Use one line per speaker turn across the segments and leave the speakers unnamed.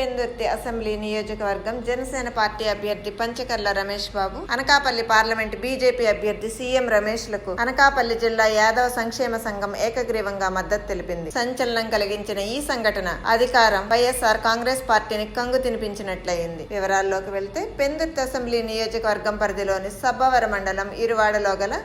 Pendurthi assembly నియోజకవర్గం Janasena party అభ్యర్థి Panchakarla Ramesh Babu, Anakapalli parliament BJP అభ్యర్థి సీఎం రమేష్ లకు అనకాపల్లి జిల్లా యాదవ సంక్షేమ సంఘం ఏకగ్రీవంగా మద్దతు తెలిపింది. సంచలనం కలిగించిన ఈ సంఘటన అధికారం వైఎస్ఆర్ కాంగ్రెస్ పార్టీని కంగు తినిపించినట్లయింది. వివరాల్లోకి వెళ్తే పెందుర్తి అసెంబ్లీ నియోజకవర్గం పరిధిలోని సబ్బవరం మండలం ఇరువాడలో గల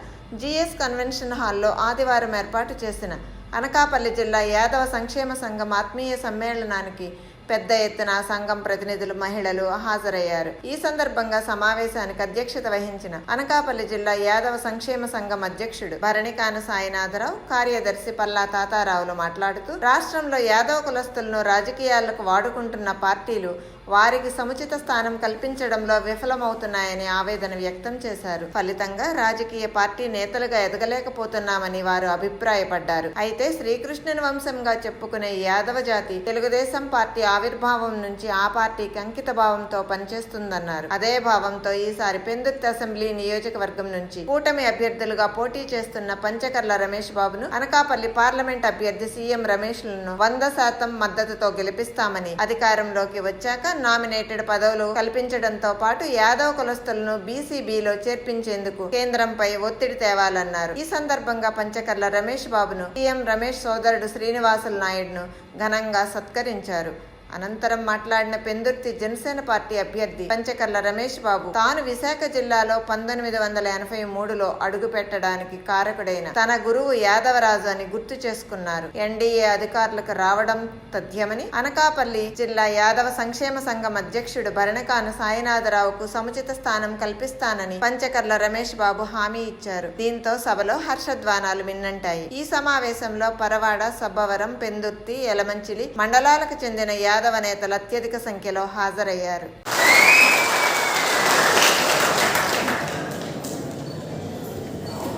జిఎస్ కన్వెన్షన్ హాల్లో ఆదివారం ఏర్పాటు చేసిన అనకాపల్లి జిల్లా యాదవ సంక్షేమ సంఘం ఆత్మీయ సమ్మేళనానికి పెద్ద ఎత్తున సంఘం ప్రతినిధులు, మహిళలు హాజరయ్యారు. ఈ సందర్భంగా సమావేశానికి అధ్యక్షత వహించిన అనకాపల్లి జిల్లా యాదవ సంక్షేమ సంఘం అధ్యక్షుడు భరణికాన సాయినాథరావు, కార్యదర్శి పల్లా తాతారావులు మాట్లాడుతూ రాష్ట్రంలో యాదవ కులస్తులను రాజకీయాలకు వాడుకుంటున్న పార్టీలు వారికి సముచిత స్థానం కల్పించడంలో విఫలమవుతున్నాయని ఆవేదన వ్యక్తం చేశారు. ఫలితంగా రాజకీయ పార్టీ నేతలుగా ఎదగలేకపోతున్నామని వారు అభిప్రాయపడ్డారు. అయితే శ్రీకృష్ణుని వంశంగా చెప్పుకునే యాదవ జాతి తెలుగుదేశం పార్టీ ఆవిర్భావం నుంచి ఆ పార్టీకి అంకిత భావంతో పనిచేస్తుందన్నారు. అదే భావంతో ఈసారి పెందుర్తి అసెంబ్లీ నియోజకవర్గం నుంచి కూటమి అభ్యర్థులుగా పోటీ చేస్తున్న పంచకర్ల రమేష్ బాబును, అనకాపల్లి పార్లమెంట్ అభ్యర్థి సీఎం రమేష్ లను 100% మద్దతుతో గెలిపిస్తామని, అధికారంలోకి వచ్చాక నామినేటెడ్ పదవులు కల్పించడంతో పాటు యాదవ కులస్తులను బీసీబీలో చేర్పించేందుకు కేంద్రంపై ఒత్తిడి తేవాలన్నారు. ఈ సందర్భంగా పంచకర్ల రమేష్ బాబును సీఎం రమేష్ సోదరుడు శ్రీనివాసులు నాయుడును ఘనంగా సత్కరించారు. అనంతరం మాట్లాడిన పెందుర్తి జనసేన పార్టీ అభ్యర్థి పంచకర్ల రమేష్ బాబు తాను విశాఖ జిల్లాలో 1983లో అడుగు పెట్టడానికి కారకుడైన తన గురువు యాదవరాజు అని గుర్తు చేసుకున్నారు. ఎన్డీఏ అధికారులకు రావడం తథ్యమని, అనకాపల్లి జిల్లా యాదవ సంక్షేమ సంఘం అధ్యక్షుడు భరణకాన సాయినాథరావుకు సముచిత స్థానం కల్పిస్తానని పంచకర్ల రమేష్ బాబు హామీ ఇచ్చారు. దీంతో సభలో హర్షధ్వానాలు మిన్నంటాయి. ఈ సమావేశంలో పరవాడ, సబ్బవరం, పెందుర్తి, యలమంచిలి మండలాలకు చెందిన యాదవ నేతలు అత్యధిక సంఖ్యలో హాజరయ్యారు.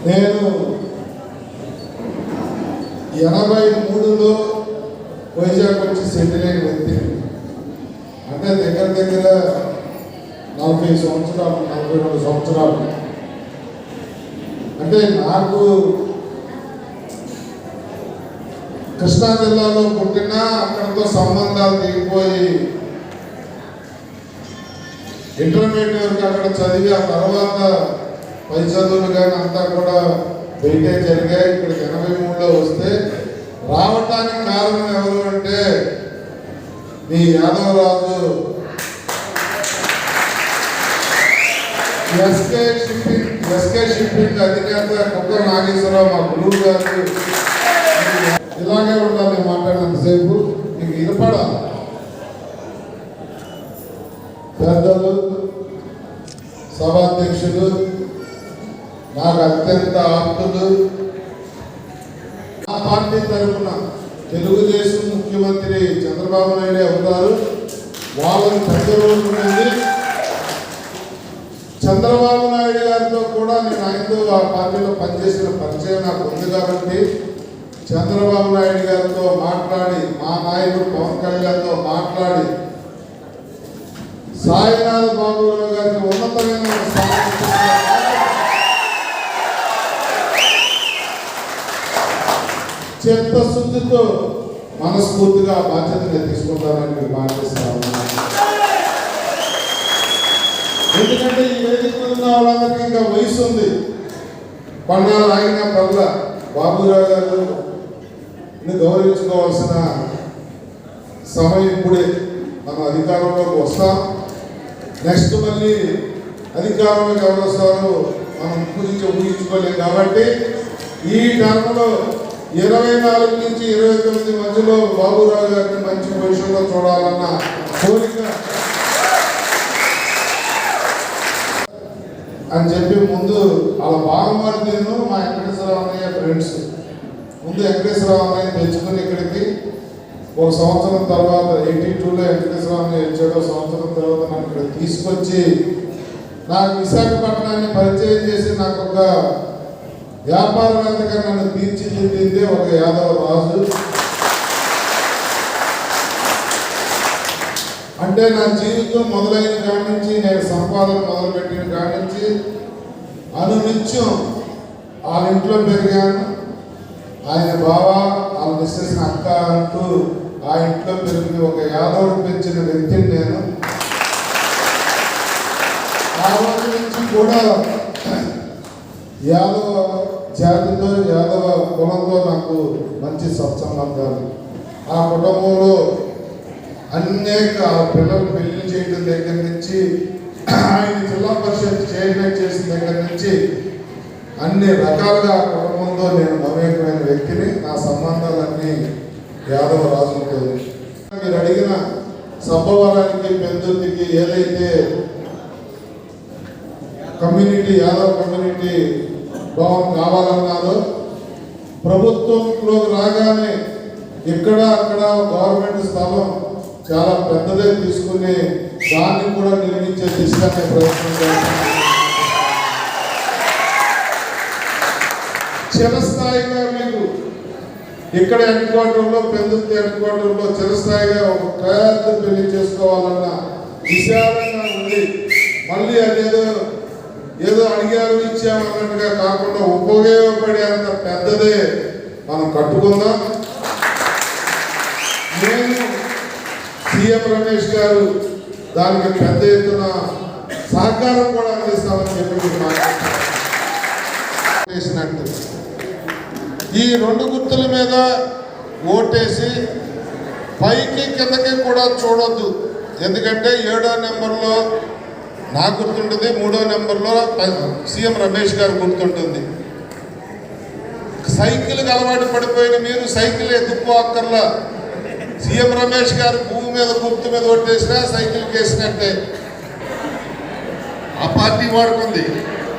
నేను 83లో వైజాగ్ వచ్చి సెటిల్ అయిన వ్యక్తి. అంటే దగ్గర 40 సంవత్సరాలు, 42 సంవత్సరాలు. అంటే నాకు కృష్ణా జిల్లాలో పుట్టినా అక్కడితో సంబంధాలు తెగిపోయి ఇంటర్మీడియట్ వరకు అక్కడ చదివి ఆ తర్వాత పై చదువులు కానీ అంతా కూడా బయటే జరిగాయి. ఇక్కడికి 83లో వస్తే రావటానికి కారణం ఎవరు అంటే మీ యాదవరాజు ఎస్కే షిప్పింగ్ అధినేత కుక్క నాగేశ్వరరావు మా గురువు గారు. ఇలాగే ఉండాలి మాట్లాడినంతసేపు, మీకు వినపడాలి. పెద్దలు, సభాధ్యక్షులు, నాకు అత్యంత ఆప్తులు, ఆ పార్టీ తరఫున తెలుగుదేశం ముఖ్యమంత్రి చంద్రబాబు నాయుడు అవుతారు. వాళ్ళని పెద్ద రోజు నుండి చంద్రబాబు నాయుడు గారితో కూడా నేను ఆయనతో ఆ పార్టీలో పనిచేసిన పరిచయం నాకు ఉంది. కాబట్టి చంద్రబాబు నాయుడు గారితో మాట్లాడి, మా నాయకుడు పవన్ కళ్యాణ్తో మాట్లాడి సాయినాథ్ బాబురావు గారికి ఉన్నతమైన చిత్తశుద్ధితో మనస్ఫూర్తిగా బాధ్యతగా తీసుకుంటామని మీరు భావిస్తున్నాము. ఎందుకంటే ఈ వేదిక ఉన్న వాళ్ళందరికీ ఇంకా వయసు ఉంది. కొన్నాళ్ళు ఆగిన పర్ల బాబురావు గారు గౌరవించుకోవాల్సిన సమయం ఇప్పుడే. మనం అధికారంలోకి వస్తాం. నెక్స్ట్ మళ్ళీ అధికారంలోకి ఎవరు వస్తారో మనం గురించి ఊహించుకోలేం. కాబట్టి ఈ టర్మ్లో 24 నుంచి 29 మధ్యలో బాబురావు గారిని మంచి పొజిషన్లో చూడాలన్న కోరిక అని చెప్పి ముందు వాళ్ళ బాగుమారి నేను మా వెంకటేశ్వరరావు అన్నయ్య ఫ్రెండ్స్ ముందు వెంకటేశ్వరరావు అన్నయ్య తెచ్చుకుని ఇక్కడికి ఒక సంవత్సరం తర్వాత 82లో వెంకటేశ్వరరావు అన్నయ్య వచ్చాడు. సంవత్సరం తర్వాత నన్ను ఇక్కడ తీసుకొచ్చి నాకు విశాఖపట్నాన్ని పరిచయం చేసి నాకు ఒక వ్యాపారవేత్తగా నన్ను తీర్చిదిద్దిందే ఒక యాదవ రాజు. అంటే నా జీవితం మొదలైన కాడి నుంచి, నేను సంపాదన మొదలుపెట్టిన కాడి నుంచి అనునిత్యం వాళ్ళ ఇంట్లో పెరిగాను. ఆయన బావ, వాళ్ళ మిస్సెస్ అక్క అంటూ ఆ ఇంట్లో పెరిగి ఒక యాదవుడు పెంచిన వ్యక్తిని నేను. ఆ రోజు నుంచి కూడా యాదవ జాతితో యాదవ కులంతో నాకు మంచి సత్సంబంధాలు. ఆ కుటుంబంలో అనేక పిల్లలు పెళ్లి చేయడం దగ్గర నుంచి ఆయన జిల్లా పరిషత్ చైర్మన్ చేసిన దగ్గర నుంచి అన్ని రకాలుగా కుటుంబంతో నేను మమేకమైన వ్యక్తిని. నా సంబంధాలన్నీ యాదవ రాజులతో. మీరు అడిగిన సబ్బవరానికి పెందుర్తికి ఏదైతే కమ్యూనిటీ యాదవ కమ్యూనిటీ భవన్ కావాలన్నారో ప్రభుత్వంలోకి రాగానే ఇక్కడ అక్కడ గవర్నమెంట్ స్థలం చాలా పెద్దదే తీసుకుని దాన్ని కూడా నిర్మించే దిశగానే ప్రయత్నం చేస్తున్నాం. చిరస్థాయిగా మీకు ఇక్కడ హెడ్ క్వార్టర్లో పెందుర్తి హెడ్ క్వార్టర్లో చిరస్థాయిగా ఒక పెద్ద పెళ్లి చేసుకోవాలన్న విశాలంగా ఉంది. మళ్ళీ ఏదో అడిగారు ఇచ్చామన్నట్టుగా కాకుండా ఉపయోగపడేంత పెద్దదే మనం కట్టుకుందాం. నేను సీఎం రమేష్ గారు దానికి పెద్ద ఎత్తున సహకారం కూడా అందిస్తామని చెప్పి చేసినట్టు ఈ రెండు గుర్తుల మీద ఓటేసి పైకి కిందకి కూడా చూడొద్దు. ఎందుకంటే 7వ నెంబర్లో నా గుర్తుంటుంది, 3వ నెంబర్లో సీఎం రమేష్ గారు గుర్తుంటుంది. సైకిల్కి అలవాటు పడిపోయిన మీరు సైకిల్ ఎత్తుకోక్కర్లా. సీఎం రమేష్ గారు భూమి మీద గుర్తు మీద ఓటేసినా సైకిల్కి వేసినట్టే. ఆ పార్టీ వాడుకుంది,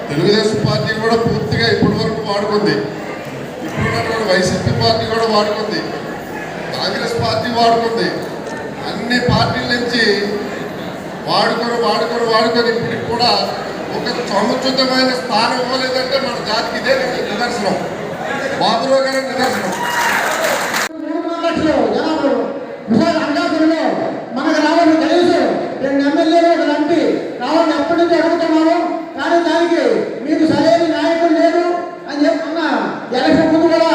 తెలుగుదేశం పార్టీ కూడా పూర్తిగా ఇప్పటి వరకు వాడుకుంది. ఇప్పుడున్నటువంటి వైసీపీ పార్టీ కూడా వాడుకుంది, కాంగ్రెస్ పార్టీ వాడుకుంది. అన్ని పార్టీల నుంచి వాడుకొని ఇప్పటికి కూడా ఒక సముచితమైన స్థానం ఇవ్వలేదంటే మన జాతికి ఇదే నిదర్శనం. బాబురావు గారి నిదర్శనం.
మనకు రావాలని తెలుసు, 2 ఎమ్మెల్యేలు 1 ఎంపీ రావాలని ఎప్పటి నుంచి అడుగుతున్నాము. కానీ దానికి మీకు సరైన నాయకుడు లేడు అని చెప్పుకున్న ఎలక్షన్ ముందు కూడా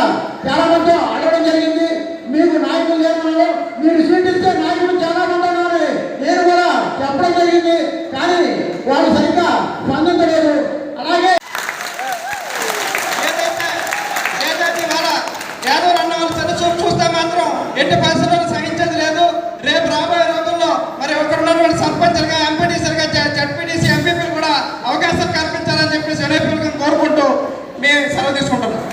చాలా మంది అడగడం జరిగింది. మీకు నాయకులు లేరు, మీరు సీట్ ఇస్తే నాయకులు చాలా మంది ఉన్నారు నేను కూడా చెప్పడం జరిగింది. కానీ వాళ్ళు సరిగ్గా స్పందించలేదు. అలాగే
యాదవ్ అన్న వాళ్ళు చిన్న చూపు చూస్తే మాత్రం ఎట్టి పరిస్థితుల్లో సహించేది లేదు. రేపు రాబోయే రోజుల్లో మరి ఇక్కడ ఉన్నటువంటి సర్పంచ్లుగా, ఎంపీటీసీలుగా, జడ్పీటీసీ, ఎంపీపీలు కూడా అవకాశాలు కల్పించాలని చెప్పేసి ఎన్ఐపీలు కోరుకుంటూ మేము సెలవు తీసుకుంటున్నాం.